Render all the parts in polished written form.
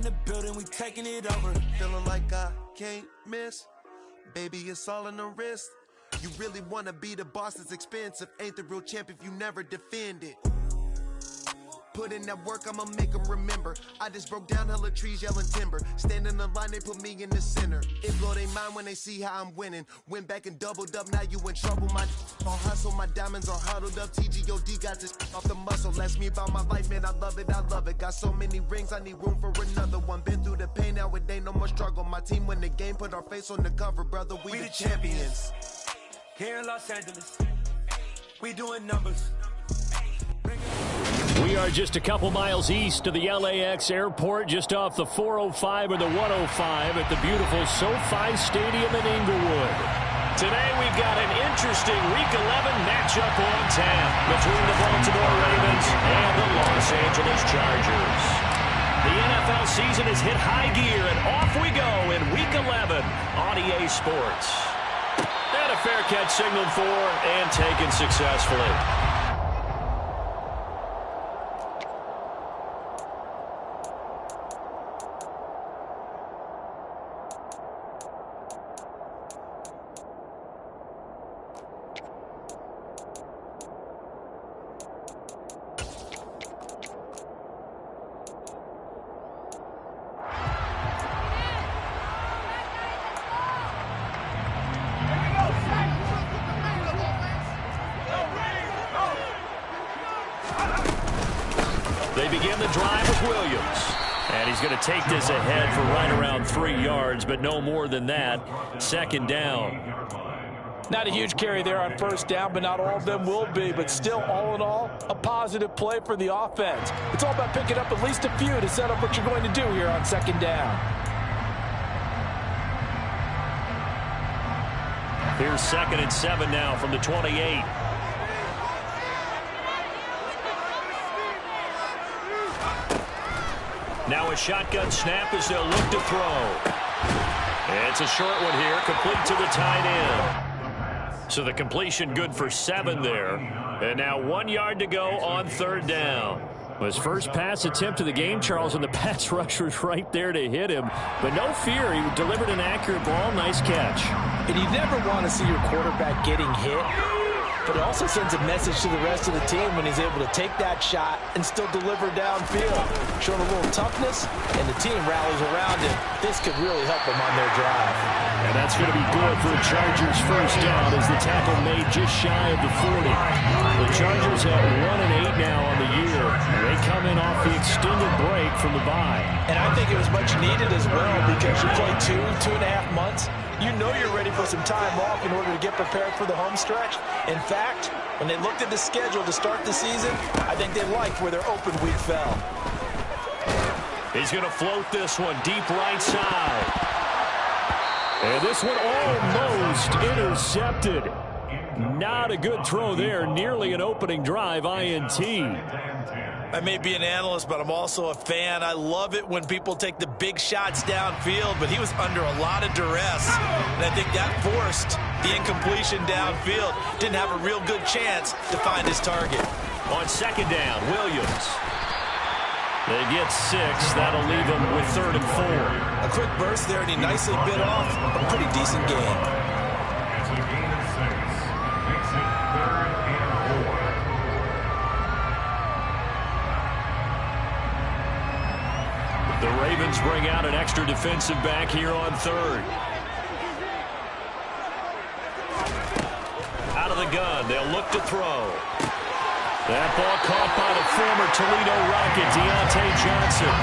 in the building, we taking it over. Feeling like I can't miss. Baby, it's all in the wrist. You really wanna be the boss, it's expensive. Ain't the real champ if you never defend it. Put in that work, I'ma make them remember. I just broke down hella trees, yelling timber. Stand in the line, they put me in the center. It blow their mind when they see how I'm winning. Went back and doubled up, now you in trouble. My all hustle, my diamonds are huddled up. TGOD got this off the muscle. Ask me about my life, man, I love it, I love it. Got so many rings, I need room for another one. Been through the pain, now it ain't no more struggle. My team win the game, put our face on the cover, brother, we the champions. Here in Los Angeles, we doing numbers. We are just a couple miles east of the LAX airport, just off the 405 or the 105 at the beautiful SoFi Stadium in Inglewood. Today we've got an interesting Week 11 matchup on tap between the Baltimore Ravens and the Los Angeles Chargers. The NFL season has hit high gear, and off we go in Week 11 on EA Sports. And a fair catch signaled for and taken successfully. They begin the drive with Williams. And he's going to take this ahead for right around 3 yards, but no more than that. Second down. Not a huge carry there on first down, but not all of them will be. But still, all in all, a positive play for the offense. It's all about picking up at least a few to set up what you're going to do here on second down. Here's 2nd and 7 now from the 28. Now a shotgun snap as they'll look to throw. It's a short one here, complete to the tight end. So the completion good for 7 there. And now 1 yard to go on third down. His first pass attempt of the game, Charles, and the pass rusher's right there to hit him. But no fear, he delivered an accurate ball. Nice catch. And you never want to see your quarterback getting hit. But it also sends a message to the rest of the team when he's able to take that shot and still deliver downfield. Showing a little toughness, and the team rallies around him. This could really help them on their drive. And that's going to be good for a Chargers first down as the tackle made just shy of the 40. The Chargers have 1-8 now on the year. They come in off the extended break from the bye. And I think it was much needed as well because you play 2.5 months. You know you're ready for some time off in order to get prepared for the home stretch. In fact, when they looked at the schedule to start the season, I think they liked where their open week fell. He's going to float this one deep right side. And this one almost intercepted. Not a good throw there. Nearly an opening drive INT. I may be an analyst, but I'm also a fan. I love it when people take the big shots downfield, but he was under a lot of duress. And I think that forced the incompletion downfield. Didn't have a real good chance to find his target. On second down, Williams. They get 6. That'll leave them with 3rd and 4. A quick burst there, and he nicely bit off a pretty decent game. The Ravens bring out an extra defensive back here on 3rd. Out of the gun, they'll look to throw. That ball caught by the former Toledo Rocket, Deontay Johnson.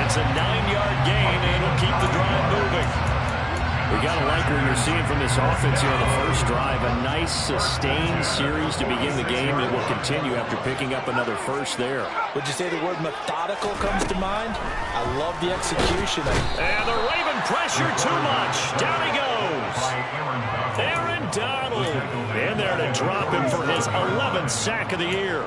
It's a 9-yard gain, and it'll keep the drive moving. We got to like what you're seeing from this offense here on the first drive. A nice, sustained series to begin the game that will continue after picking up another first there. Would you say the word methodical comes to mind? I love the execution. And the Raven pressure too much. Down he goes. Aaron Donald in there to drop him for his 11th sack of the year.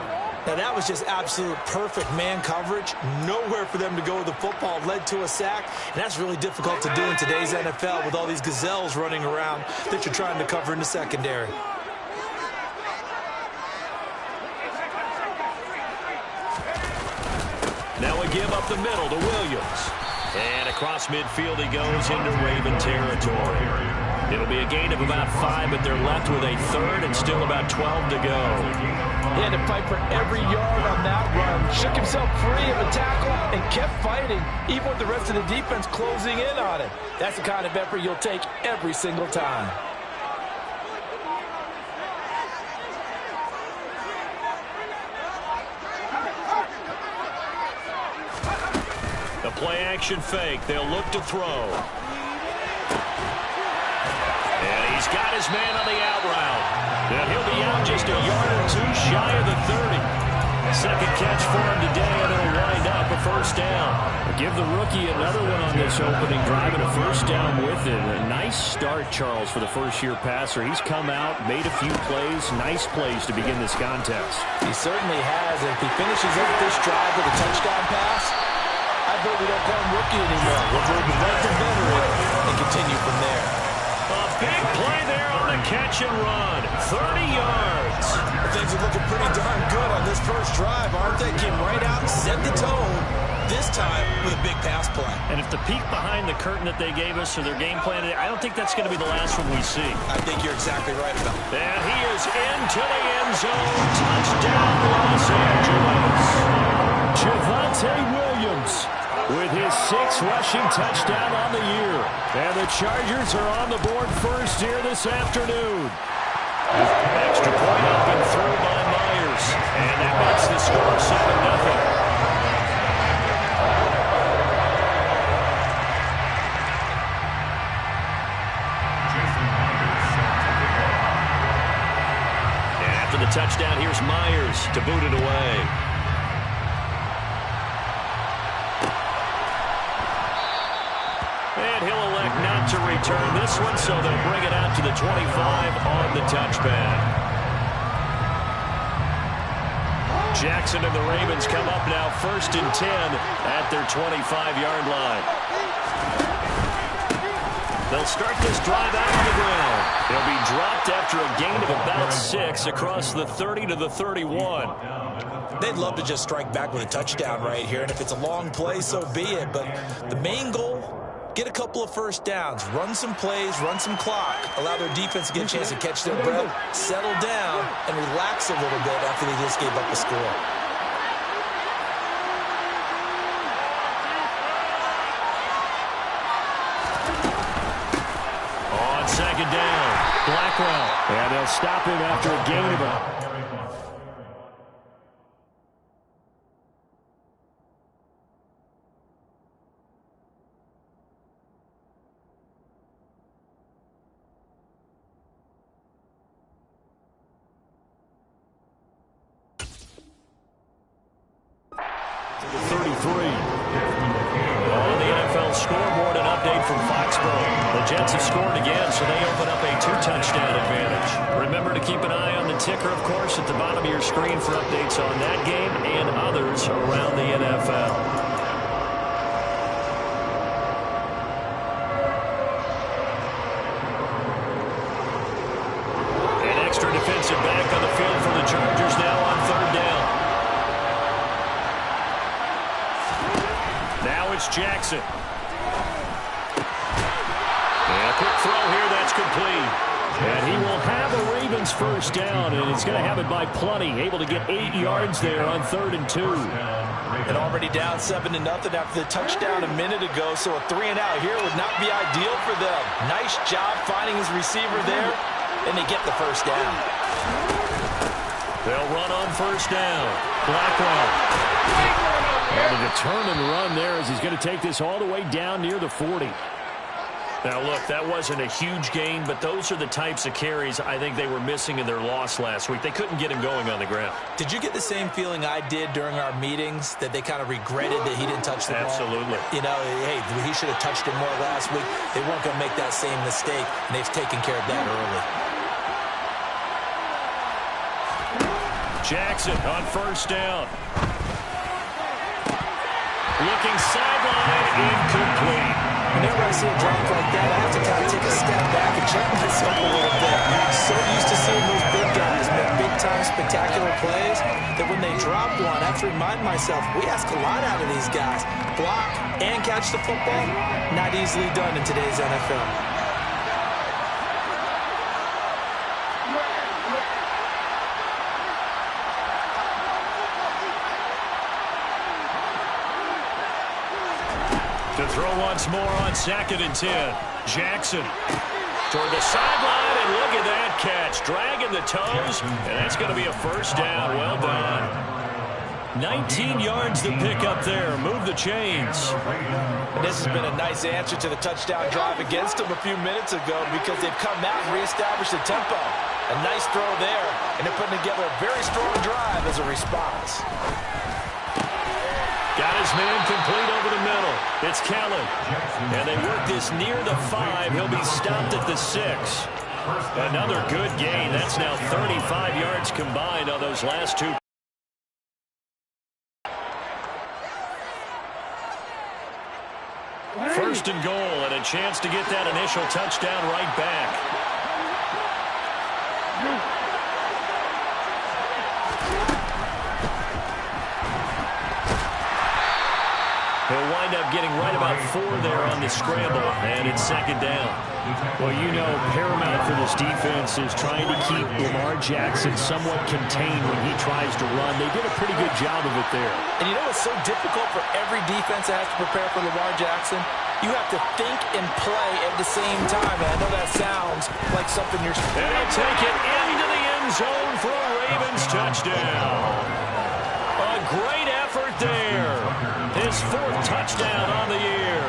Now, that was just absolute perfect man coverage. Nowhere for them to go with the football. Led to a sack, and that's really difficult to do in today's NFL with all these gazelles running around that you're trying to cover in the secondary. Now a give up the middle to Williams. And across midfield he goes into Raven territory. It'll be a gain of about 5, but they're left with a third and still about 12 to go. He had to fight for every yard on that run. Shook himself free of a tackle and kept fighting, even with the rest of the defense closing in on him. That's the kind of effort you'll take every single time. The play-action fake. They'll look to throw. And he's got his man on the out route. And he'll be out just a yard or two shy of the 30. Second catch for him today, and it'll wind up a first down. Give the rookie another one on this opening drive and a first down with it. A nice start, Charles, for the first-year passer. He's come out, made a few plays, nice plays to begin this contest. He certainly has. If he finishes up this drive with a touchdown pass, I bet we don't call him rookie anymore. We'll move him right to veteran and continue from there. A big play there on the catch and run. 30 yards. Things are looking pretty darn good on this first drive, aren't they? Came right out and set the tone, this time with a big pass play. And if the peek behind the curtain that they gave us or their game plan, I don't think that's going to be the last one we see. I think you're exactly right about it. And he is into the end zone. Touchdown, Los Angeles. Javonte Williams with his 6th rushing touchdown on the year. And the Chargers are on the board first here this afternoon. Extra point up and through by Myers. And that makes the score 7-0. And after the touchdown, here's Myers to boot it away. And he'll elect not to return this one, so they'll bring it out to the 25 on the touchback. Jackson and the Ravens come up now 1st and 10 at their 25-yard line. They'll start this drive out on the ground. They'll be dropped after a gain of about 6 across the 30 to the 31. They'd love to just strike back with a touchdown right here, and if it's a long play, so be it. But the main goal, get a couple of first downs, run some plays, run some clock, allow their defense to get a chance to catch their breath, settle down, and relax a little bit after they just gave up a score. On 2nd down, Blackwell. And they'll stop him after a gain of about. Scoreboard, an update from Foxborough. The Jets have scored again, so they open up a 2-touchdown advantage. Remember to keep an eye on the ticker, of course, at the bottom of your screen for updates on that game and others around the NFL. An extra defensive back on the field for the Chargers now on 3rd down. Now it's Jackson. Quick throw here, that's complete. And he will have a Ravens first down, and it's going to have it by plenty. Able to get 8 yards there on 3rd and 2. And already down 7-0 after the touchdown a minute ago, so a 3-and-out here would not be ideal for them. Nice job finding his receiver there, and they get the first down. They'll run on first down. Blackwell. And a determined run there as he's going to take this all the way down near the 40. Now, look, that wasn't a huge gain, but those are the types of carries I think they were missing in their loss last week. They couldn't get him going on the ground. Did you get the same feeling I did during our meetings, that they kind of regretted that he didn't touch the ball? Absolutely. You know, hey, he should have touched it more last week. They weren't going to make that same mistake, and they've taken care of that early. Jackson on first down. Looking sideline, incomplete. Whenever I see a drop like that, I have to kind of take a step back and check myself a little bit. I'm so used to seeing those big guys make big-time spectacular plays that when they drop one, I have to remind myself, we ask a lot out of these guys. Block and catch the football, not easily done in today's NFL. To throw once more on 2nd and 10. Jackson toward the sideline, and look at that catch. Dragging the toes, and that's going to be a first down. Well done. 19 yards to pick up there. Move the chains. And this has been a nice answer to the touchdown drive against them a few minutes ago because they've come out and reestablished the tempo. A nice throw there, and they're putting together a very strong drive as a response. Got his man complete over the middle. It's Kelly. And they work this near the 5. He'll be stopped at the 6. Another good gain. That's now 35 yards combined on those last two. First and goal, and a chance to get that initial touchdown right back. He'll wind up getting right about 4 there on the scramble, and it's 2nd down. Well, you know, paramount for this defense is trying to keep Lamar Jackson somewhat contained when he tries to run. They did a pretty good job of it there. And you know what's so difficult for every defense that has to prepare for Lamar Jackson? You have to think and play at the same time. And I know that sounds like something you're... And he'll take it into the end zone for a Ravens touchdown. A great effort there. His 4th touchdown on the year.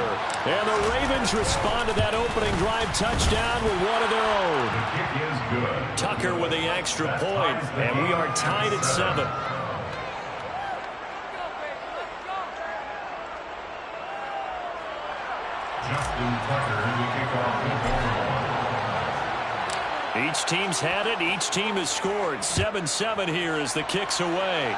And the Ravens respond to that opening drive touchdown with one of their own. Tucker with the extra point, and we are tied at 7. Each team's had it. Each team has scored. 7-7 here as the kick's away.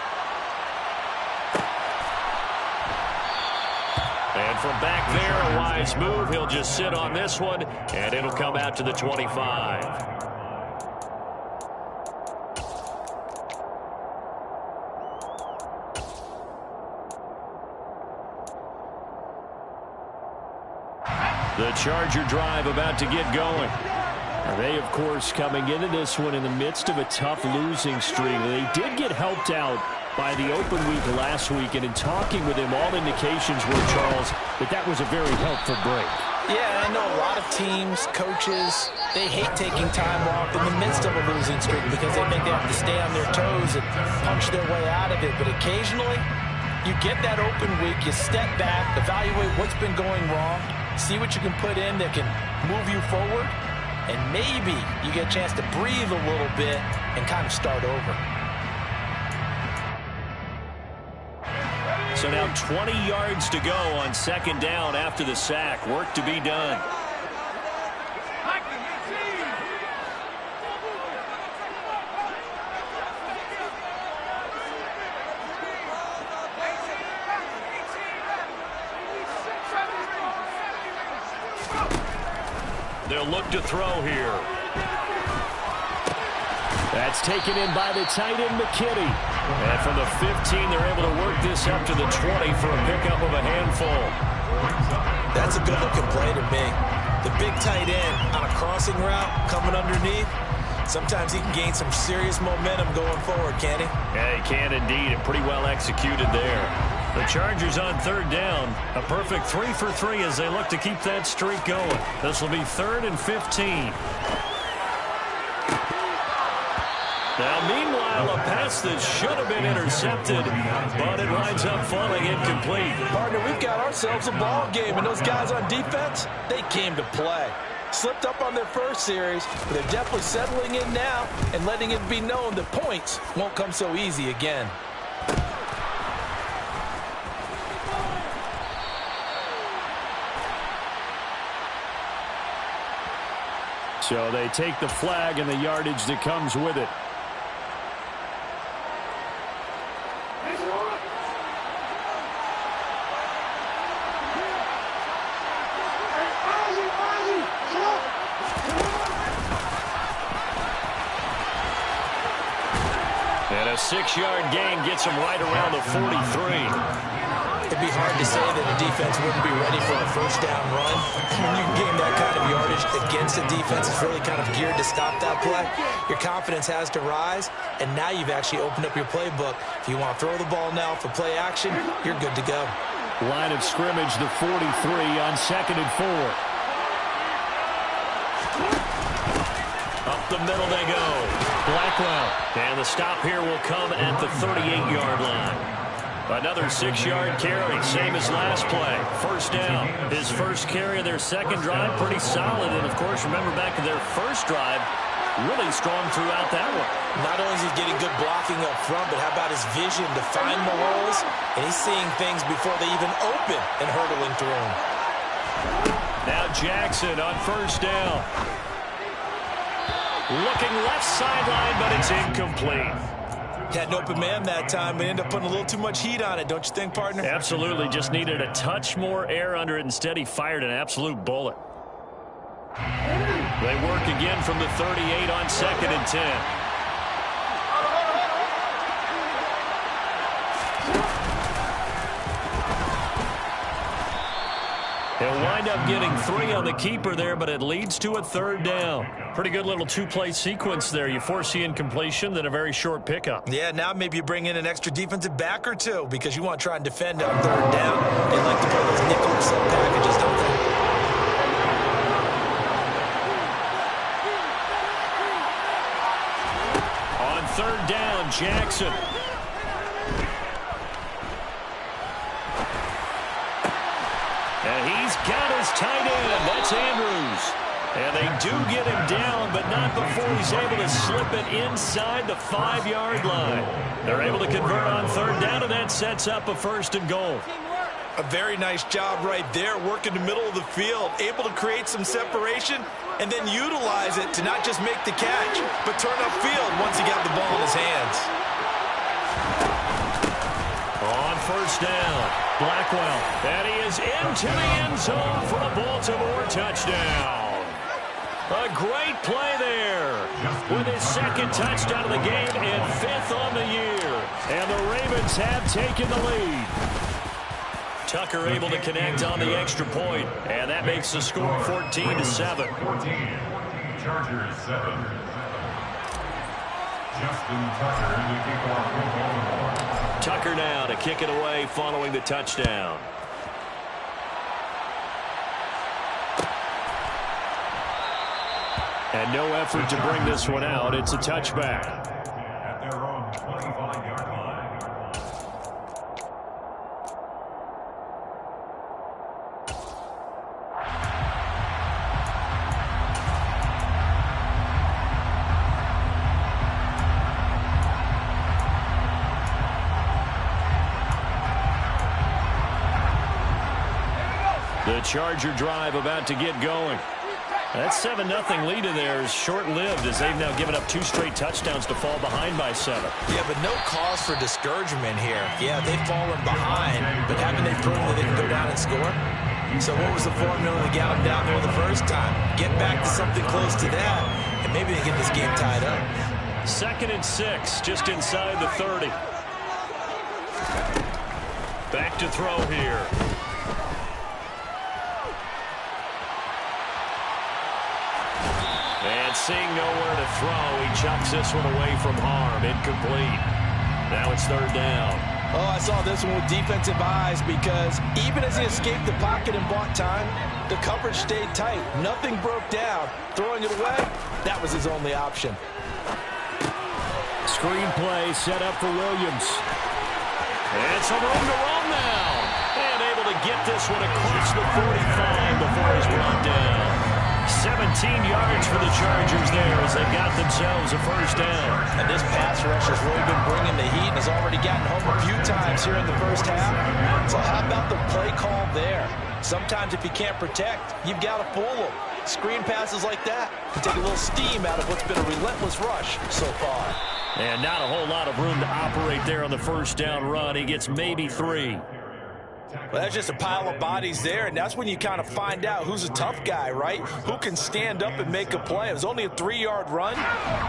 And from back there, a wise move. He'll just sit on this one, and it'll come out to the 25. The Charger drive about to get going. They, of course, coming into this one in the midst of a tough losing streak. They did get helped out by the open week last week, and in talking with him, all indications were, Charles, that was a very helpful break. Yeah, I know a lot of teams, coaches, they hate taking time off in the midst of a losing streak because they think they have to stay on their toes and punch their way out of it. But occasionally, you get that open week, you step back, evaluate what's been going wrong, see what you can put in that can move you forward, and maybe you get a chance to breathe a little bit and kind of start over. So now 20 yards to go on 2nd down after the sack. Work to be done. They'll look to throw here. That's taken in by the tight end, McKinney. And from the 15, they're able to work this up to the 20 for a pickup of a handful. That's a good-looking play to me. The big tight end on a crossing route coming underneath. Sometimes he can gain some serious momentum going forward, can't he? Yeah, he can indeed, and pretty well executed there. The Chargers on 3rd down. A perfect 3 for 3 as they look to keep that streak going. This will be 3rd and 15. Now, meanwhile, a pass that should have been intercepted, but it winds up falling incomplete. Partner, we've got ourselves a ball game, and those guys on defense, they came to play. Slipped up on their first series, but they're definitely settling in now and letting it be known that points won't come so easy again. So they take the flag and the yardage that comes with it. 6-yard gain gets him right around the 43. It'd be hard to say that a defense wouldn't be ready for a first down run. When you gain that kind of yardage against a defense that's really kind of geared to stop that play, your confidence has to rise, and now you've actually opened up your playbook. If you want to throw the ball now for play action, you're good to go. Line of scrimmage, the 43 on 2nd and 4. Up the middle they go. Blackwell. And the stop here will come at the 38-yard line. Another 6-yard carry, same as last play. First down. His first carry of their second drive, pretty solid. And, of course, remember back to their first drive, really strong throughout that one. Not only is he getting good blocking up front, but how about his vision to find the holes? And he's seeing things before they even open and hurdling through them. Now Jackson on first down. Looking left sideline, but it's incomplete. Had an open man that time, but ended up putting a little too much heat on it, don't you think, partner? Absolutely. Just needed a touch more air under it. Instead, he fired an absolute bullet. They work again from the 38 on 2nd and 10. He'll wind up getting 3 on the keeper there, but it leads to a 3rd down. Pretty good little two-play sequence there. You force the incompletion, then a very short pickup. Yeah, now maybe you bring in an extra defensive back or two because you want to try and defend on 3rd down. They like to play those nickel or sub packages, don't they? On 3rd down, Jackson. And he's got his tight end. That's Andrews. And they do get him down, but not before he's able to slip it inside the 5-yard line. They're able to convert on 3rd down, and that sets up a 1st and goal. A very nice job right there, working the middle of the field, able to create some separation, and then utilize it to not just make the catch, but turn upfield once he got the ball in his hands. On 1st down, Blackwell. And he is into the end zone for a Baltimore touchdown. A great play there with his 2nd touchdown of the game and 5th on the year. And the Ravens have taken the lead. Tucker able to connect on the extra point, and that makes the score 14-7. 14, Chargers 7. Justin Tucker to kick off for Baltimore. Tucker now to kick it away following the touchdown. And no effort to bring this one out. It's a touchback. At their own 25-yard line. The Charger drive about to get going. That 7-0 lead in there is short-lived as they've now given up 2 straight touchdowns to fall behind by 7. Yeah, but no cause for discouragement here. Yeah, they've fallen behind, but haven't they proven that they can go down and score? So what was the formula to get them down there the first time? Get back to something close to that, and maybe they get this game tied up. 2nd and 6, just inside the 30. Back to throw here. And seeing nowhere to throw, he chucks this one away from harm. Incomplete. Now it's 3rd down. Oh, I saw this one with defensive eyes because even as he escaped the pocket and bought time, the coverage stayed tight. Nothing broke down. Throwing it away, that was his only option. Screenplay set up for Williams. And some room to run now. And able to get this one across the 45 before he's brought down. 17 yards for the Chargers there as they got themselves a 1st down. And this pass rush has really been bringing the heat and has already gotten home a few times here in the first half. So how about the play call there? Sometimes if you can't protect, you've got to fool them. Screen passes like that can take a little steam out of what's been a relentless rush so far. And not a whole lot of room to operate there on the 1st down run. He gets maybe 3. Well, that's just a pile of bodies there, and that's when you kind of find out who's a tough guy, right? Who can stand up and make a play. It was only a 3-yard run,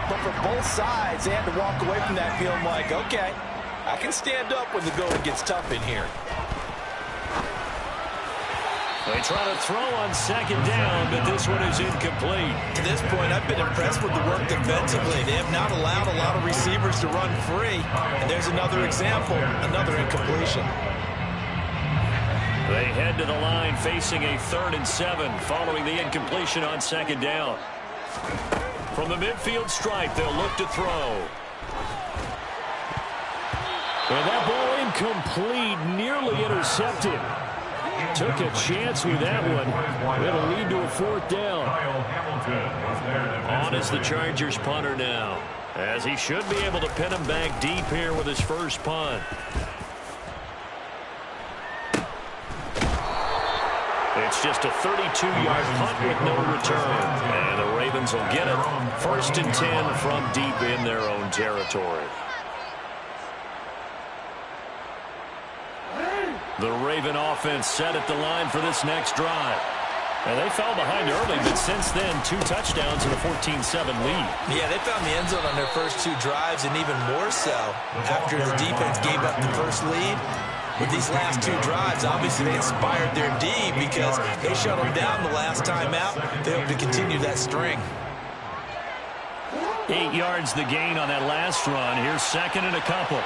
but for both sides, they had to walk away from that feeling like, okay, I can stand up when the going gets tough in here. They try to throw on second down, but this one is incomplete. To this point, I've been impressed with the work defensively. They have not allowed a lot of receivers to run free. And there's another example, another incompletion. They head to the line facing a 3rd and 7 following the incompletion on second down. From the midfield stripe, they'll look to throw. And that ball incomplete, nearly intercepted. Took a chance with that one. It'll lead to a 4th down. On is the Chargers punter now, as he should be able to pin him back deep here with his first punt. It's just a 32-yard punt with no return. And the Ravens will get it. 1st and 10 from deep in their own territory. The Raven offense set at the line for this next drive. And they fell behind early, but since then, 2 touchdowns and a 14-7 lead. Yeah, they found the end zone on their first 2 drives, and even more so after the defense gave up the first lead. With these last 2 drives, obviously they inspired their D because they shut them down the last time out. They hope to continue that string. 8 yards the gain on that last run. Here's 2nd and a couple.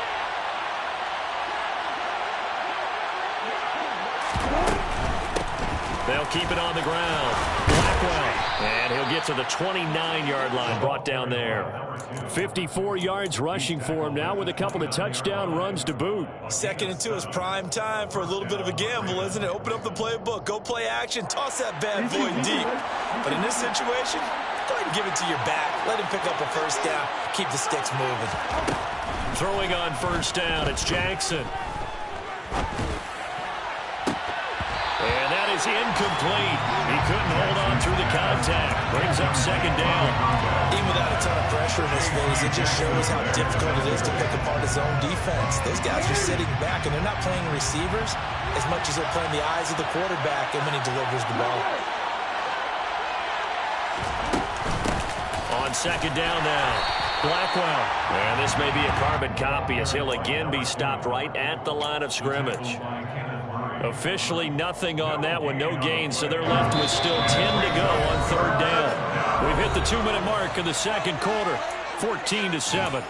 They'll keep it on the ground. Blackwell. And he'll get to the 29-yard line, brought down there. 54 yards rushing for him now with a couple of touchdown runs to boot. 2nd and 2 is prime time for a little bit of a gamble, isn't it? Open up the playbook, go play action, toss that bad boy deep. But in this situation, go ahead and give it to your back. Let him pick up a first down. Keep the sticks moving. Throwing on first down, it's Jackson. And that is incomplete. He couldn't hold on through the contact. Brings up 2nd down. Even without a ton of pressure in this phase, it just shows how difficult it is to pick apart his own defense. Those guys are sitting back, and they're not playing receivers as much as they're playing the eyes of the quarterback and when he delivers the ball. On 2nd down now, Blackwell. And this may be a carbon copy as he'll again be stopped right at the line of scrimmage. Officially nothing on that one, no gain, so they're left with still 10 to go on 3rd down. We've hit the 2-minute mark of the 2nd quarter, 14-7.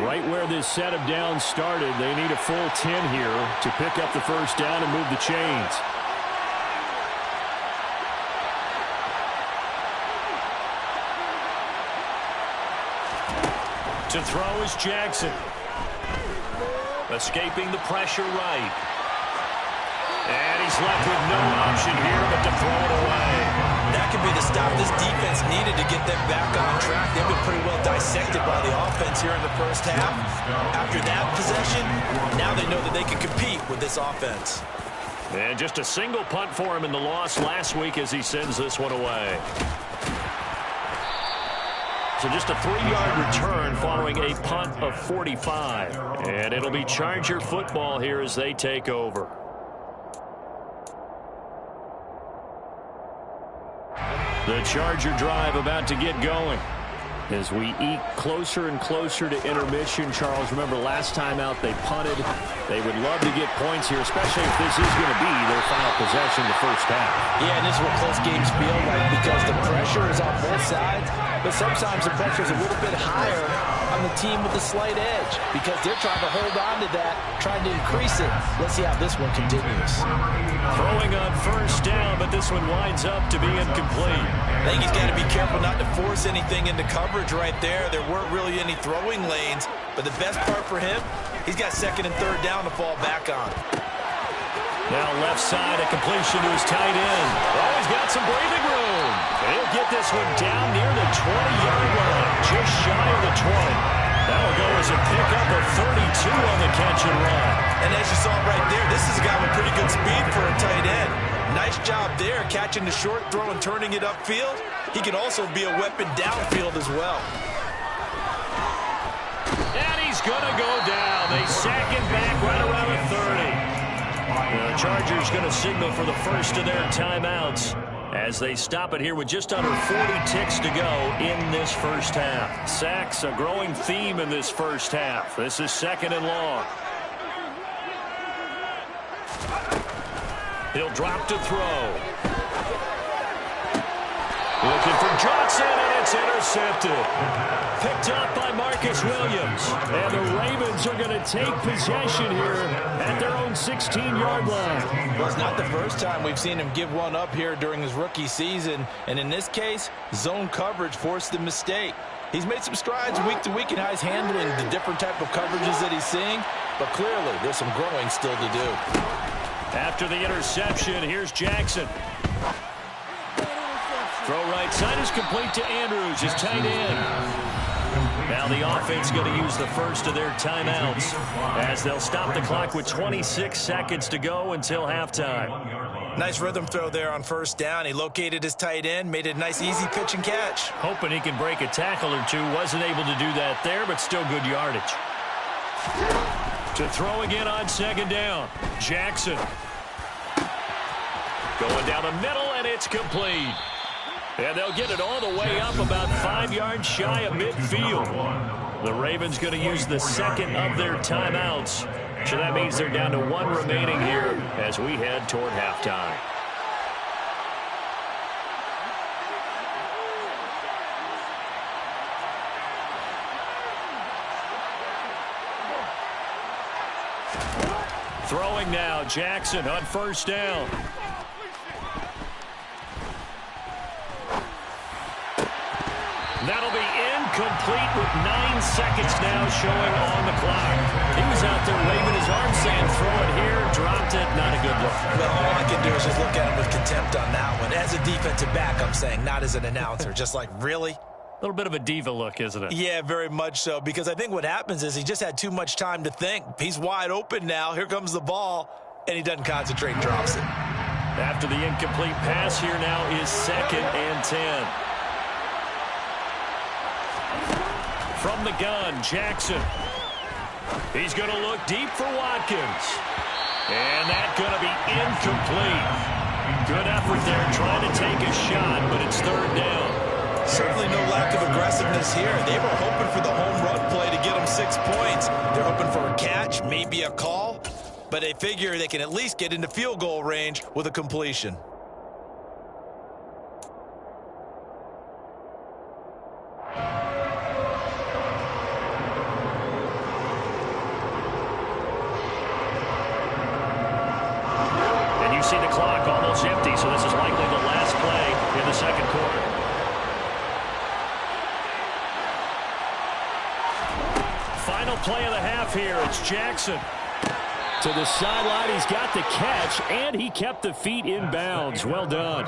Right where this set of downs started, they need a full 10 here to pick up the first down and move the chains. To throw is Jackson. Escaping the pressure right. And he's left with no option here but to throw it away. That could be the stop this defense needed to get them back on track. They've been pretty well dissected by the offense here in the first half. After that possession, now they know that they can compete with this offense. And just a single punt for him in the loss last week as he sends this one away. So just a 3-yard return following a punt of 45. And it'll be Charger football here as they take over. The Charger drive about to get going. As we eke closer and closer to intermission, Charles, remember last time out they punted. They would love to get points here, especially if this is going to be their final possession the first half. Yeah, and this is what close games feel like because the pressure is on both sides, but sometimes the pressure is a little bit higher on the team with the slight edge because they're trying to hold on to that, trying to increase it. Let's see how this one continues. Throwing on first down, but this one winds up to be incomplete. I think he's got to be careful not to force anything into coverage right there. There weren't really any throwing lanes, but the best part for him, he's got 2nd and 3rd down to fall back on. Now left side, a completion to his tight end. Oh, he's got some breathing room. He'll get this one down near the 20-yard line, just shy of the 20. That'll go as a pickup of 32 on the catch and run. And as you saw right there, this is a guy with pretty good speed for a tight end. Nice job there, catching the short throw and turning it upfield. He can also be a weapon downfield as well. is going to go down. They sack it back right around the 30. The Chargers going to signal for the first of their timeouts as they stop it here with just under 40 ticks to go in this first half. Sacks, a growing theme in this first half. This is 2nd and long. He'll drop to throw. Looking for Johnson, and it's intercepted. Picked up by Marcus Williams. And the Ravens are going to take possession here at their own 16-yard line. Well, it's not the first time we've seen him give one up here during his rookie season. And in this case, zone coverage forced the mistake. He's made some strides week to week in how he's handling the different type of coverages that he's seeing. But clearly, there's some growing still to do. After the interception, here's Jackson. Throw right side is complete to Andrews, his tight end. Now the offense going to use the first of their timeouts as they'll stop the clock with 26 seconds to go until halftime. Nice rhythm throw there on first down. He located his tight end, made it a nice easy pitch and catch. Hoping he can break a tackle or two. Wasn't able to do that there, but still good yardage. To throw again on 2nd down. Jackson. Going down the middle, and it's complete. And they'll get it all the way up about 5 yards shy of midfield. The Ravens going to use the second of their timeouts. So that means they're down to 1 remaining here as we head toward halftime. Throwing now, Jackson on first down. That'll be incomplete with 9 seconds now showing on the clock. He was out there waving his arm saying, throw it here, dropped it, not a good look. Well, all I can do is just look at him with contempt on that one. As a defensive back, I'm saying, not as an announcer. Just like, really? A little bit of a diva look, isn't it? Yeah, very much so, because I think what happens is he just had too much time to think. He's wide open now. Here comes the ball, and he doesn't concentrate and drops it. After the incomplete pass, here now is 2nd and 10. From the gun, Jackson. He's going to look deep for Watkins. And that's going to be incomplete. Good effort there trying to take a shot, but it's 3rd down. Certainly no lack of aggressiveness here. They were hoping for the home run play to get them 6 points. They're hoping for a catch, maybe a call, but they figure they can at least get into field goal range with a completion. See the clock almost empty, so this is likely the last play in the 2nd quarter. Final play of the half here. It's Jackson. To the sideline, he's got the catch, and he kept the feet in bounds. Well done.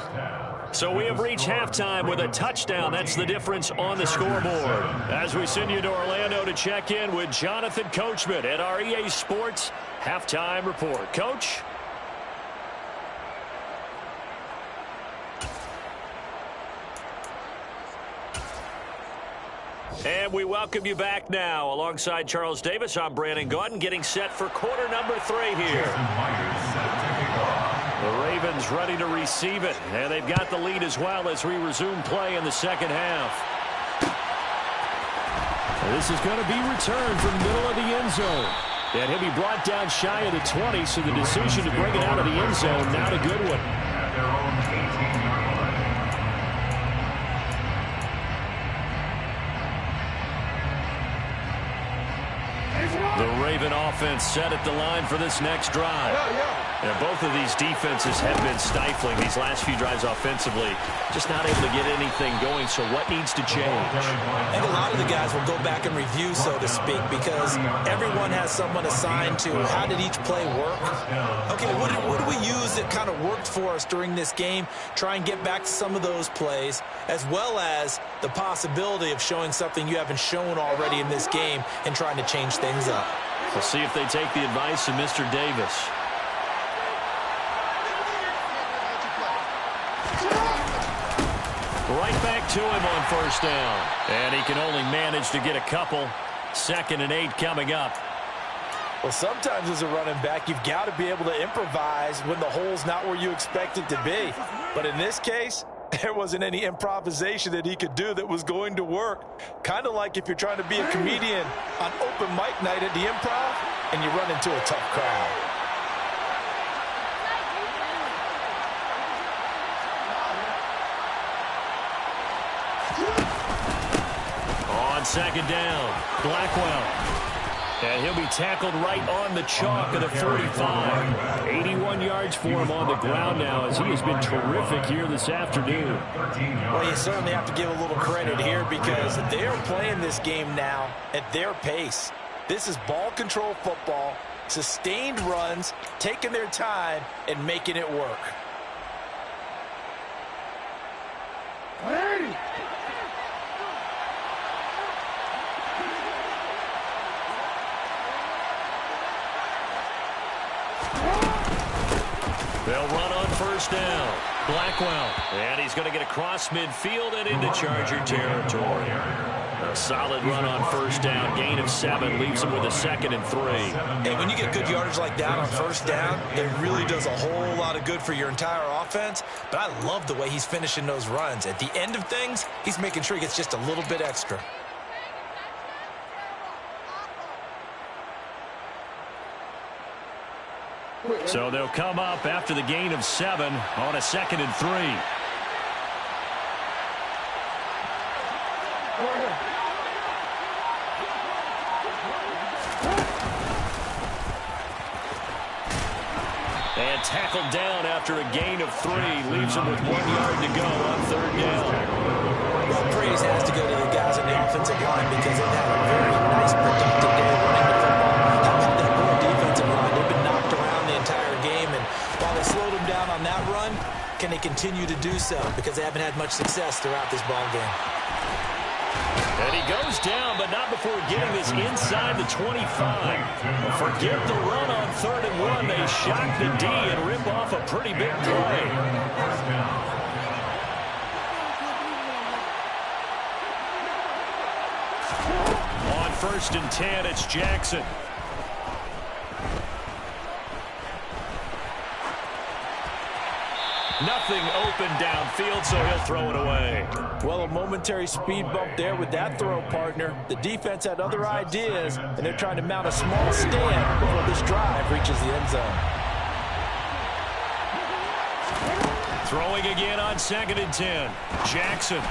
So we have reached halftime with a touchdown. That's the difference on the scoreboard. As we send you to Orlando to check in with Jonathan Coachman at our EA Sports Halftime Report. Coach? And we welcome you back now. Alongside Charles Davis, I'm Brandon Gaudin, getting set for quarter number 3 here. The Ravens ready to receive it, and they've got the lead as well as we resume play in the 2nd half. This is going to be returned from the middle of the end zone. And he'll be brought down shy of the 20, so the decision to bring it out of the end zone, not a good one. At their own 18-yard line. The Raven offense set at the line for this next drive. And both of these defenses have been stifling these last few drives offensively. Just not able to get anything going, so what needs to change? I think a lot of the guys will go back and review, so to speak, because everyone has someone assigned to how did each play work. Okay, what do we use that kind of worked for us during this game? Try and get back to some of those plays, as well as the possibility of showing something you haven't shown already in this game and trying to change things up. We'll see if they take the advice of Mr. Davis. Right back to him on first down. And he can only manage to get a couple. 2nd and 8 coming up. Well, sometimes as a running back, you've got to be able to improvise when the hole's not where you expect it to be. But in this case, there wasn't any improvisation that he could do that was going to work. Kind of like if you're trying to be a comedian on open mic night at the Improv and you run into a tough crowd. On 2nd down, Blackwell. And he'll be tackled right on the chalk of the 45. 81 yards for him on the ground now as he has been terrific here this afternoon. Well, you certainly have to give a little credit here because they're playing this game now at their pace. This is ball control football, sustained runs, taking their time, and making it work. They'll run on 1st down. Blackwell. And he's going to get across midfield and into Charger territory. A solid run on 1st down. Gain of 7 leaves him with a 2nd and 3. And when you get good yardage like that on 1st down, it really does a whole lot of good for your entire offense. But I love the way he's finishing those runs. At the end of things, he's making sure he gets just a little bit extra. So they'll come up after the gain of 7 on a 2nd and 3. And tackled down after a gain of 3. Leaves him with 1 yard to go on 3rd down. Well, praise has to go to the guys on the offensive line because they've had a very nice, productive day running the football. How about that poor defensive line? They've been knocked around the entire game, and while they slowed them down on that run, can they continue to do so? Because they haven't had much success throughout this ball game. And he goes down, but not before getting this inside the 25. Forget the run on 3rd and 1. They shock the D and rip off a pretty big play. On 1st and 10, it's Jackson. Nothing open downfield, so he'll throw it away. Well, a momentary speed bump there with that throw, partner. The defense had other ideas, and they're trying to mount a small stand before this drive reaches the end zone. Throwing again on 2nd and 10. Jackson.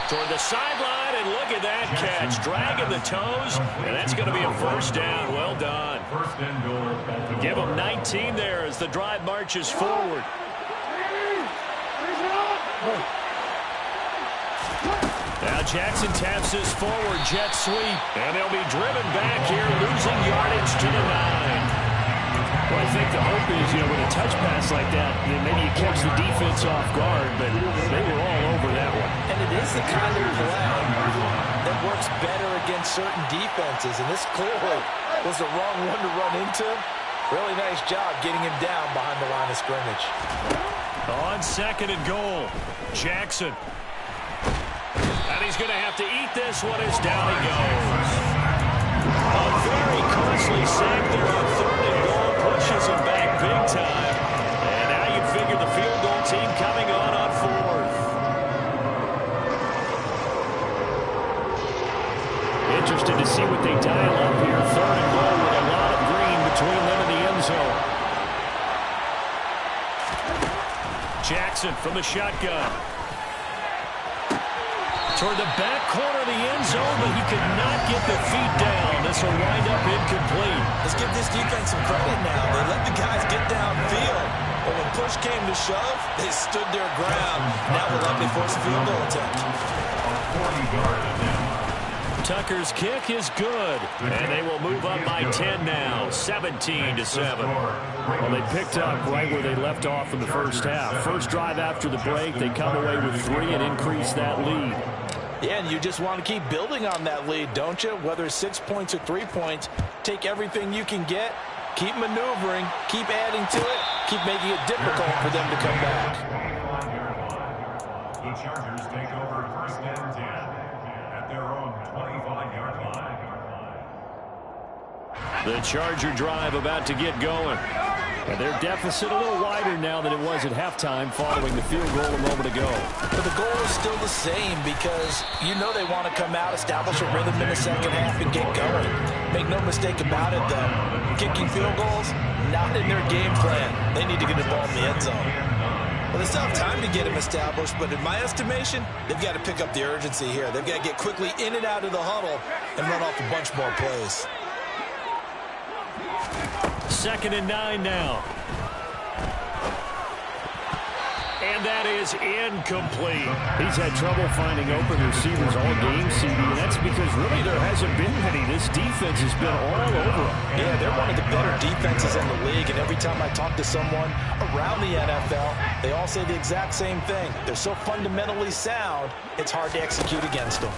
Toward the sideline, and look at that catch. Dragging the toes, and that's going to be a 1st down. Well done. Give him 19 there as the drive marches forward. Now Jackson taps this forward jet sweep, and they'll be driven back here, losing yardage to the 9. Well, I think the hope is, with a touch pass like that, maybe you catch the defense off guard, but they were all over that one. And it is the kind of play that works better against certain defenses, and this clearly was the wrong one to run into. Really nice job getting him down behind the line of scrimmage. On 2nd and goal, Jackson. And he's going to have to eat this one as down he goes. A very costly sack there on 3rd and goal. Pushes him back big time. And now you figure the field goal team coming on 4th. Interested to see what they dial up here. 3rd and goal with a lot of green between them and the end zone. Jackson from the shotgun. Toward the back corner of the end zone, but he could not get the feet down. This will wind up incomplete. Let's give this defense some credit now. They let the guys get downfield. But when push came to shove, they stood their ground. Now they'll likely force a field goal attempt. Tucker's kick is good, and they will move up by 10 now, 17-7. Well, they picked up right where they left off in the first half. First drive after the break, they come away with 3 and increase that lead. Yeah, and you just want to keep building on that lead, don't you? Whether it's 6 points or 3 points, take everything you can get, keep maneuvering, keep adding to it, keep making it difficult for them to come back. The Chargers take over 1st and 10 at their own 25-yard line. The Charger drive about to get going. And their deficit a little wider now than it was at halftime following the field goal a moment ago. But the goal is still the same because you know they want to come out, establish a rhythm in the second half, and get going. Make no mistake about it, though. Kicking field goals, not in their game plan. They need to get the ball in the end zone. Well, they still have time to get them established, but in my estimation, they've got to pick up the urgency here. They've got to get quickly in and out of the huddle and run off a bunch more plays. 2nd and 9 now. And that is incomplete. He's had trouble finding open receivers all game, CD, and that's because really there hasn't been many. This defense has been all over them. Yeah, they're one of the better defenses in the league, and every time I talk to someone around the NFL, they all say the exact same thing. They're so fundamentally sound, it's hard to execute against them.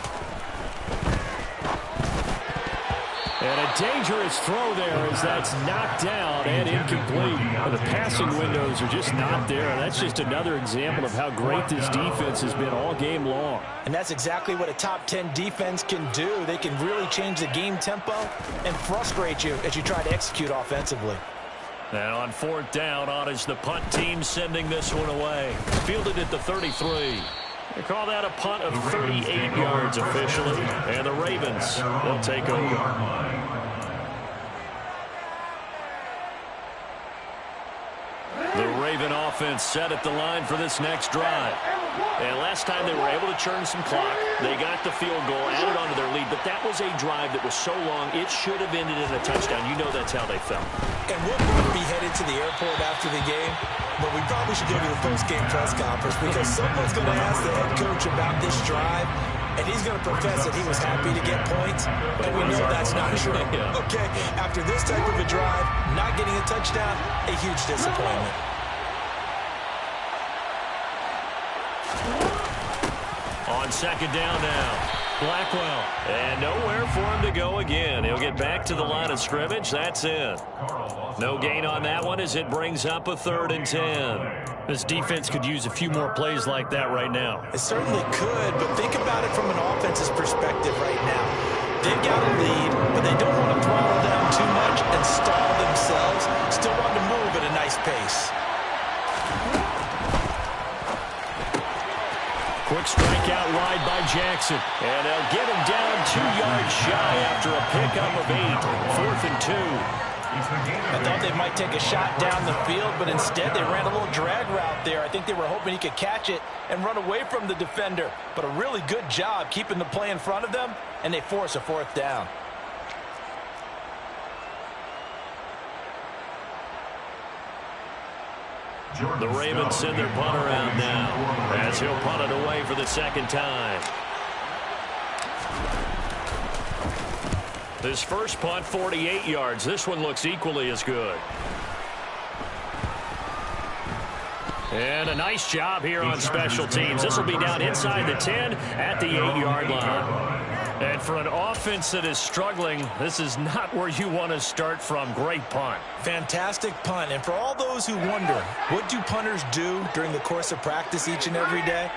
And a dangerous throw there as that's knocked down and incomplete. The passing windows are just not there. That's just another example of how great this defense has been all game long. And that's exactly what a top 10 defense can do. They can really change the game tempo and frustrate you as you try to execute offensively. And on 4th down, on is the punt team sending this one away. Fielded at the 33. They call that a punt of 38 yards officially. And the Ravens will take over. The Raven offense set at the line for this next drive. And last time they were able to churn some clock. They got the field goal, added on to their lead. But that was a drive that was so long, it should have ended in a touchdown. You know that's how they felt. And we'll both be headed to the airport after the game. But we probably should go to the post-game press conference because someone's going to ask the head coach about this drive. And he's going to profess that he was happy to get points. And we know that's not true. Okay, after this type of a drive, not getting a touchdown, a huge disappointment. On 2nd down now. Blackwell. And nowhere for him to go again. He'll get back to the line of scrimmage. That's it. No gain on that one as it brings up a 3rd and 10. This defense could use a few more plays like that right now. It certainly could, but think about it from an offense's perspective right now. They've got a lead, but they don't want to throttle down too much and stall themselves. Still want to move at a nice pace. Quick strike out wide by Jackson. And they'll get him down 2 yards shy after a pickup of 8. 4th and 2. I thought they might take a shot down the field, but instead they ran a little drag route there. I think they were hoping he could catch it and run away from the defender. But a really good job keeping the play in front of them, and they force a 4th down. The Ravens send their punter out now as he'll punt it away for the 2nd time. This first punt, 48 yards. This one looks equally as good. And a nice job here on special teams. This will be down inside the 10 at the 8-yard line. And for an offense that is struggling, this is not where you want to start from. Great punt. Fantastic punt. And for all those who wonder, what do punters do during the course of practice each and every day?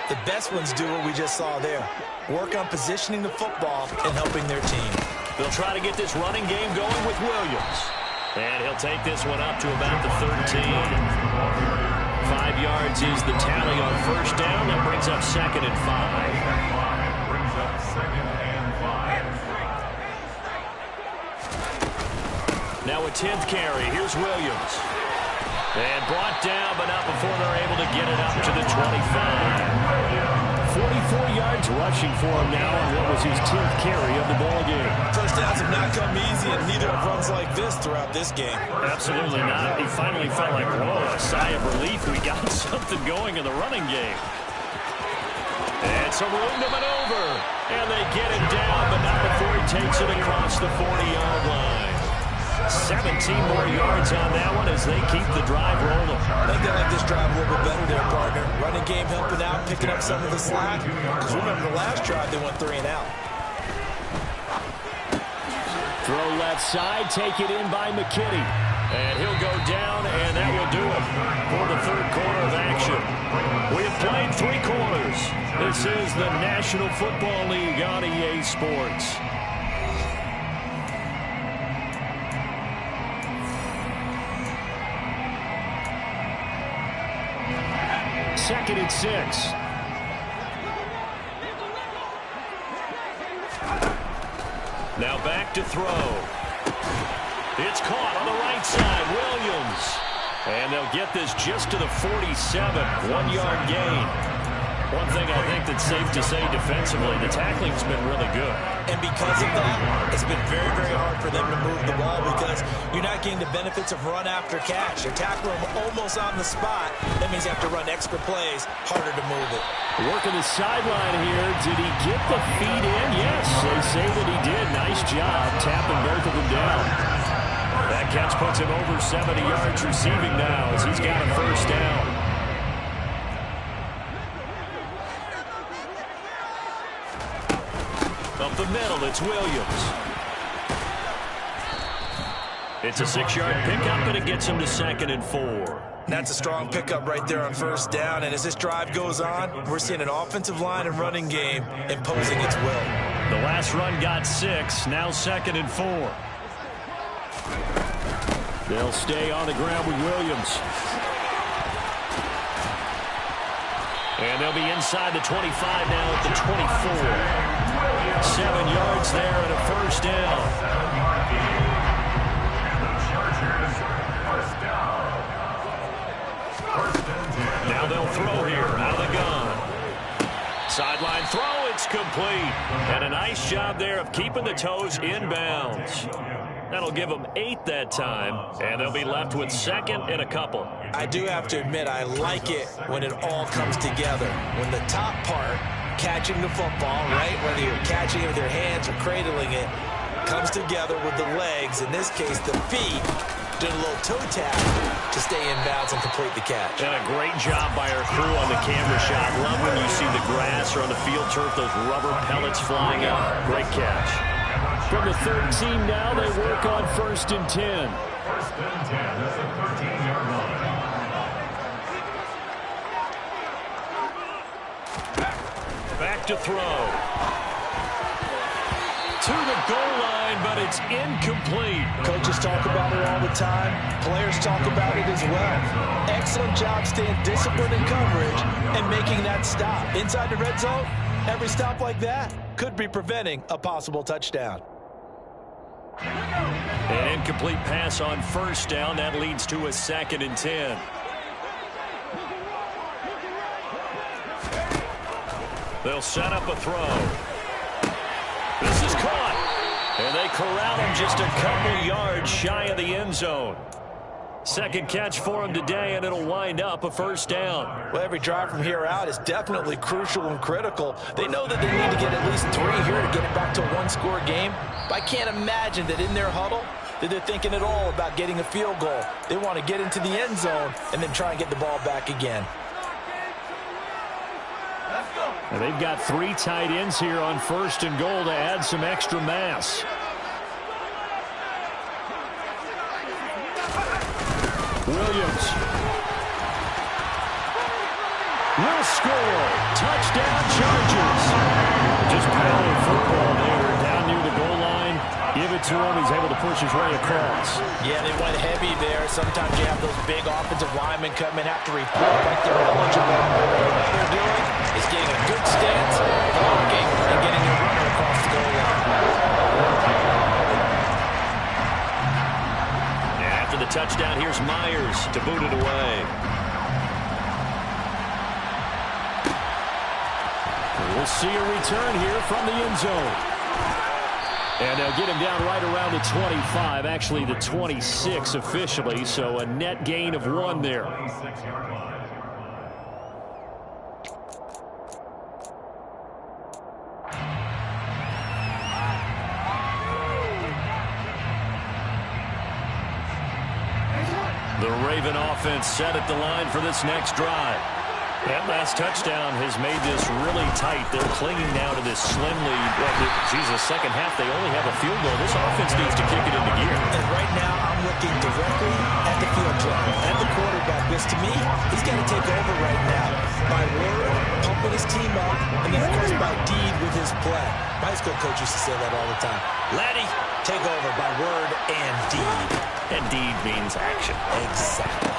The best ones do what we just saw there. Work on positioning the football and helping their team. They'll try to get this running game going with Williams. And he'll take this one up to about the 13. 5 yards is the tally on 1st down. That brings up 2nd and 5. Now a 10th carry. Here's Williams. And brought down, but not before they're able to get it up to the 25. 44 yards rushing for him now on what was his 10th carry of the ball game. First downs have not come easy, and neither have runs like this throughout this game. Absolutely not. He finally felt like, whoa, a sigh of relief. We got something going in the running game. And some room to maneuver. And they get him down, but not before he takes it across the 40-yard line. 17 more yards on that one as they keep the drive rolling. I think they like this drive a little bit better there, partner. Running game helping out, picking up some of the slack. Because remember the last drive, they went 3 and out. Throw left side, take it in by McKinney. And he'll go down, and that will do it for the 3rd quarter of action. We have played 3/4. This is the National Football League on EA Sports. Second and 6. Now back to throw. It's caught on the right side. Williams. And they'll get this just to the 47. 1-yard gain. One thing I think that's safe to say defensively, the tackling's been really good. And because of that, it's been very, very hard for them to move the ball because you're not getting the benefits of run after catch. You're tackling them almost on the spot. That means you have to run extra plays, harder to move it. Working the sideline here. Did he get the feet in? Yes, they say that he did. Nice job tapping both of them down. That catch puts him over 70 yards receiving now as he's got a first down. Up the middle, it's Williams. It's a 6-yard pickup, and it gets him to 2nd and 4. That's a strong pickup right there on first down, and as this drive goes on, we're seeing an offensive line and running game imposing its will. The last run got 6, now 2nd and 4. They'll stay on the ground with Williams. And they'll be inside the 25 now at the 24. 7 yards there and a first down. Now they'll throw here out of the gun. Sideline throw, it's complete. And a nice job there of keeping the toes inbounds. That'll give them 8 that time, and they'll be left with 2nd and a couple. I do have to admit, I like it when it all comes together. When the top part, catching the football, right, whether you're catching it with your hands or cradling it, comes together with the legs, in this case the feet, doing a little toe tap to stay in bounds and complete the catch. And a great job by our crew on the camera shot. Love when you see the grass or on the field turf, those rubber pellets flying out. Great catch. From the 13 now, they work on 1st and 10. 1st and 10, that's a 13-yard line. Back to throw. To the goal line, but it's incomplete. Coaches talk about it all the time. Players talk about it as well. Excellent job staying disciplined in coverage and making that stop. Inside the red zone, every stop like that could be preventing a possible touchdown. An incomplete pass on first down. That leads to a 2nd and 10. They'll set up a throw. This is caught. And they corral him just a couple yards shy of the end zone. Second catch for him today, and it'll wind up a first down. Well, every drive from here out is definitely crucial and critical. They know that they need to get at least 3 here to get it back to a one-score game. But I can't imagine that in their huddle that they're thinking at all about getting a field goal. They want to get into the end zone and then try and get the ball back again. And they've got 3 tight ends here on 1st and goal to add some extra mass. Williams will score. Touchdown Chargers. Just power football there down near the goal line. Give it to him. He's able to push his way across. Yeah, they went heavy there. Sometimes you have those big offensive linemen come in, have to report like they're eligible. What they're doing is getting a good stance, blocking, and getting a runner across the goal line. After the touchdown, here's Myers to boot it away. We'll see a return here from the end zone. And they'll get him down right around the 25, actually the 26 officially, so a net gain of 1 there. The Raven offense set at the line for this next drive. That last touchdown has made this really tight. They're clinging now to this slim lead. The second half, they only have a field goal. This offense needs to kick it into gear. And right now, I'm looking directly at the field drive, at the quarterback, because to me, he's got to take over right now. By word, pumping his team up, and then, of course, by deed with his play. My high school coach used to say that all the time. Laddie, take over by word and deed. And deed means action. Exactly.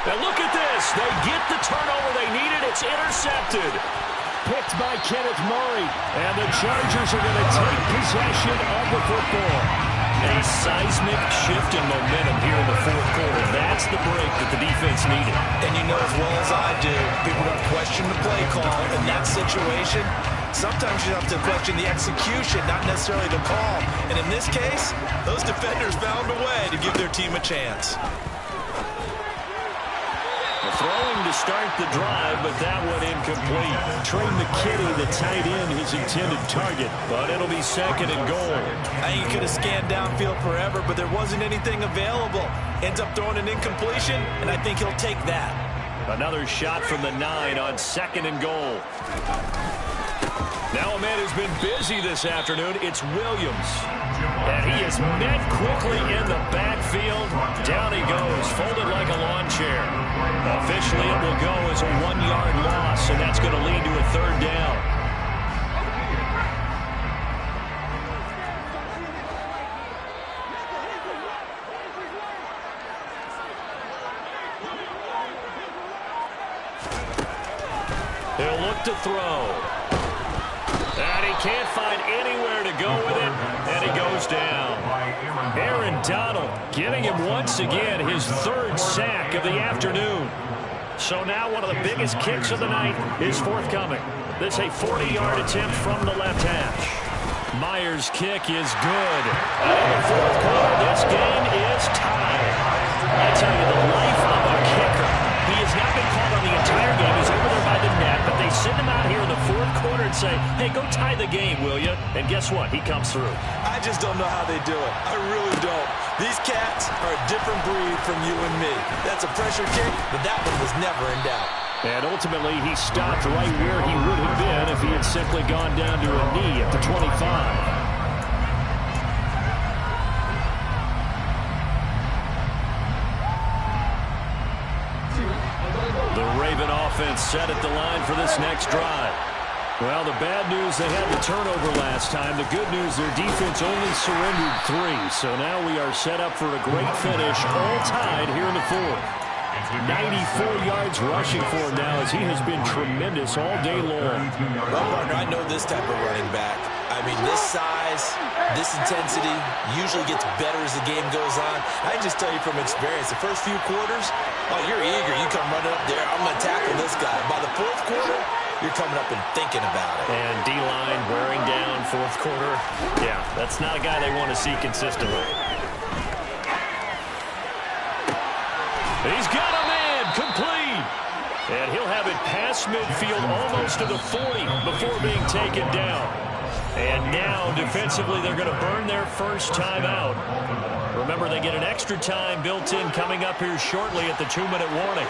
Now look at this. They get the turnover they needed. It's intercepted. Picked by Kenneth Murray. And the Chargers are going to take possession of the football. A seismic shift in momentum here in the fourth quarter. That's the break that the defense needed. And you know as well as I do, people are going to question the play call in that situation. Sometimes you have to question the execution, not necessarily the call. And in this case, those defenders found a way to give their team a chance. Throwing to start the drive, but that one incomplete. Trey McKinney, the tight end, his intended target, but it'll be second and goal. I think he could have scanned downfield forever, but there wasn't anything available. Ends up throwing an incompletion, and I think he'll take that. Another shot from the 9 on second and goal. Now a man who's been busy this afternoon, it's Williams. And he is met quickly in the backfield. Down he goes, folded like a lawn chair. Officially, it will go as a 1-yard loss, and that's going to lead to a third down. He'll look to throw. And he can't find anywhere to go with it, and he goes down. Aaron Donald getting him once again his third sack of the afternoon. So now one of the biggest kicks of the night is forthcoming. This is a 40-yard attempt from the left hash. Myers' kick is good. And in the fourth quarter, this game is tied. I tell you, the life of a kicker. He has not been called on the entire game. He's over there by the net, but they send him out here in the fourth quarter and say, hey, go tie the game, will you? And guess what? He comes through. I just don't know how they do it. I really don't. These cats are a different breed from you and me. That's a pressure kick, but that one was never in doubt. And ultimately, he stopped right where he would have been if he had simply gone down to a knee at the 25. The Raven offense set at the line for this next drive. Well, the bad news, they had the turnover last time. The good news, their defense only surrendered 3. So now we are set up for a great finish, all tied here in the fourth. 94 yards rushing for him now as he has been tremendous all day long. Well, partner, I know this type of running back. I mean, this size, this intensity usually gets better as the game goes on. I can just tell you from experience, the first few quarters, oh, you're eager. You come running up there, I'm going to tackle this guy. By the fourth quarter, you're coming up and thinking about it. And D-line wearing down fourth quarter. Yeah, that's not a guy they want to see consistently. He's got a man complete. And he'll have it past midfield almost to the 40 before being taken down. And now, defensively, they're going to burn their first timeout. Remember, they get an extra time built in coming up here shortly at the 2-minute warning.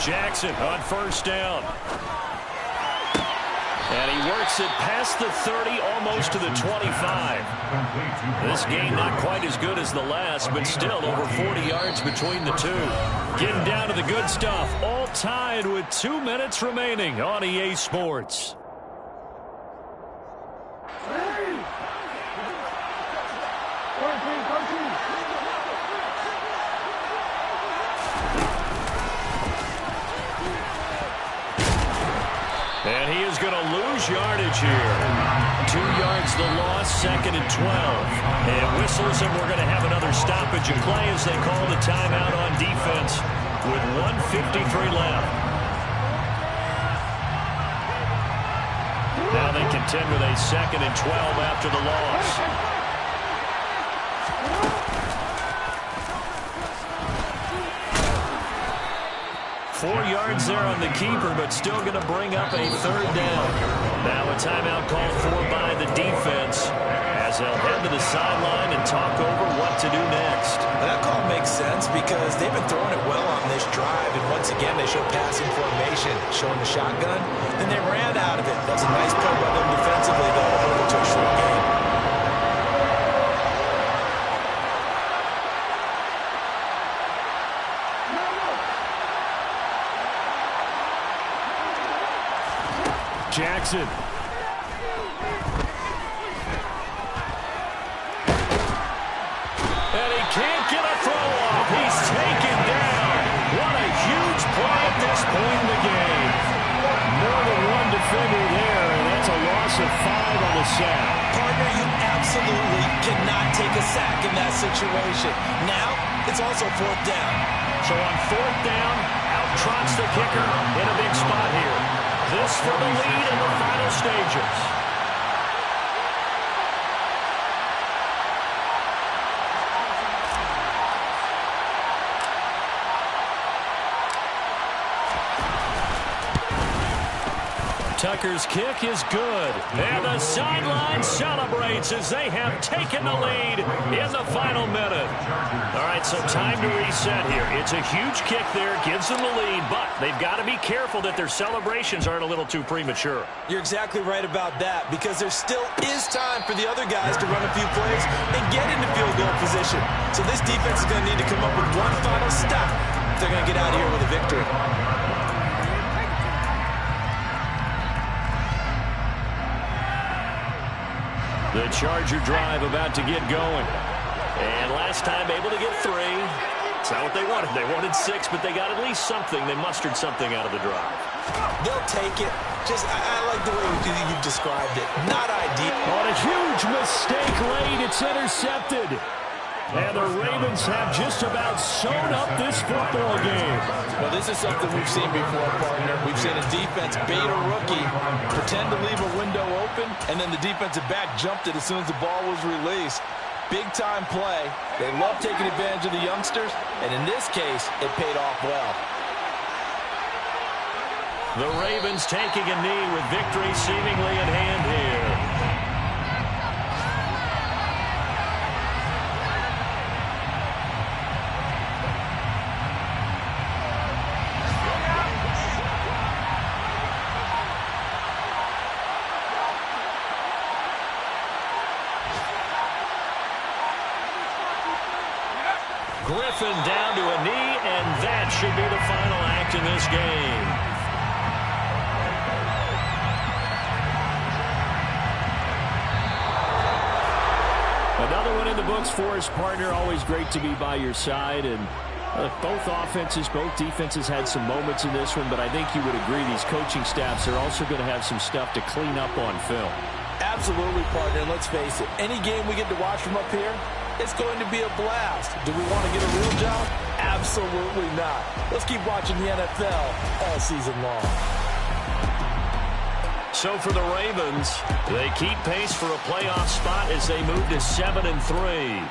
Jackson on first down. And he works it past the 30, almost to the 25. This game not quite as good as the last, but still over 40 yards between the two. Getting down to the good stuff. All tied with 2 minutes remaining on EA Sports. And he is going to lose yardage here. 2 yards the loss, second and 12. And whistles, and we're going to have another stoppage of play as they call the timeout on defense with 1:53 left. Now they contend with a second and 12 after the loss. 4 yards there on the keeper, but still going to bring up a third down. Now a timeout called for by the defense as they'll head to the sideline and talk over what to do next. That call makes sense because they've been throwing it well on this drive, and once again they show passing formation, showing the shotgun, then they ran out of it. That's a nice play by them defensively, though, to hold it to a short game. Jackson. And he can't get a throw off. He's taken down. What a huge play at this point in the game. More than one defender there, and that's a loss of 5 on the sack. Partner, you absolutely cannot take a sack in that situation. Now, it's also 4th down. So on 4th down, out trots the kicker in a big spot here. This for the lead in the final stages. Tucker's kick is good. And the sideline celebrates as they have taken the lead in the final minute. All right, so time to reset here. It's a huge kick there, gives them the lead, but they've got to be careful that their celebrations aren't a little too premature. You're exactly right about that because there still is time for the other guys to run a few plays and get into field goal position. So this defense is going to need to come up with one final stop if they're going to get out of here with a victory. The Charger drive about to get going. And last time able to get 3. It's not what they wanted. They wanted 6, but they got at least something. They mustered something out of the drive. They'll take it. I like the way you described it. Not ideal. On a huge mistake late, it's intercepted. And the Ravens have just about sewn up this football game. Well, this is something we've seen before, partner. We've seen a defense bait a rookie, pretend to leave a window open, and then the defensive back jumped it as soon as the ball was released. Big-time play. They love taking advantage of the youngsters, and in this case, it paid off well. The Ravens taking a knee with victory seemingly in hand here. Griffin down to a knee, and that should be the final act in this game. Another one in the books for his partner. Always great to be by your side. And both offenses, both defenses had some moments in this one, but I think you would agree these coaching staffs are also going to have some stuff to clean up on film. Absolutely, partner. And let's face it, any game we get to watch from up here, it's going to be a blast. Do we want to get a real job? Absolutely not. Let's keep watching the NFL all season long. So for the Ravens, they keep pace for a playoff spot as they move to 7-3.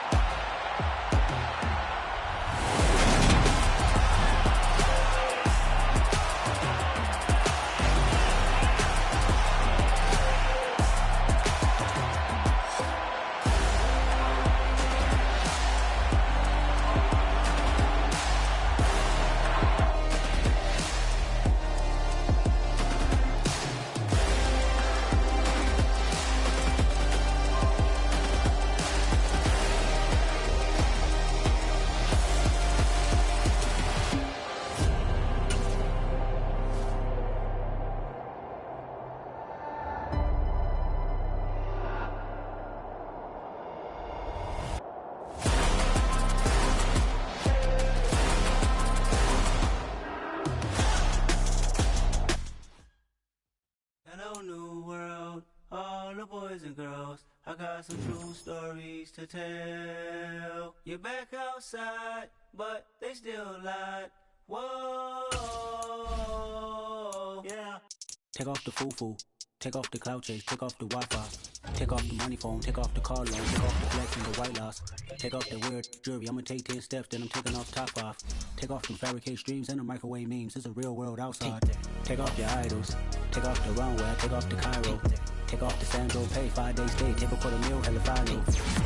I got some true stories to tell. You're back outside, but they still lied. Whoa, yeah. Take off the foo-foo. Take off the cloud chase, take off the Wi-Fi. Take off the money phone, take off the car loan, take off the flex and the white loss. Take off that weird jewelry, I'ma take 10 steps, then I'm taking off top off. Take off them fabricated streams and the microwave memes, it's a real world outside. Take off your idols, take off the runway, take off the Cairo. Take off the Sandro pay, 5 days stay, take a $250,000, hella follow.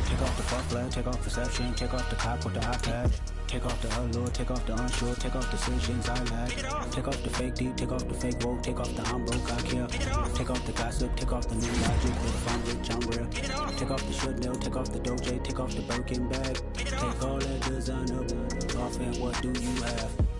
Take off the fuck flag, take off perception, take off the cop with the iPad. Take off the allure, take off the unsure, take off decisions I lack. Take off the fake deep, take off the fake woke, take off the I'm broke, I care. Take off the gossip, take off the new logic, with if I'm rich, I'm real. Take off the should know, take off the Doge, take off the Birkin bag. Take all that designer off and what do you have?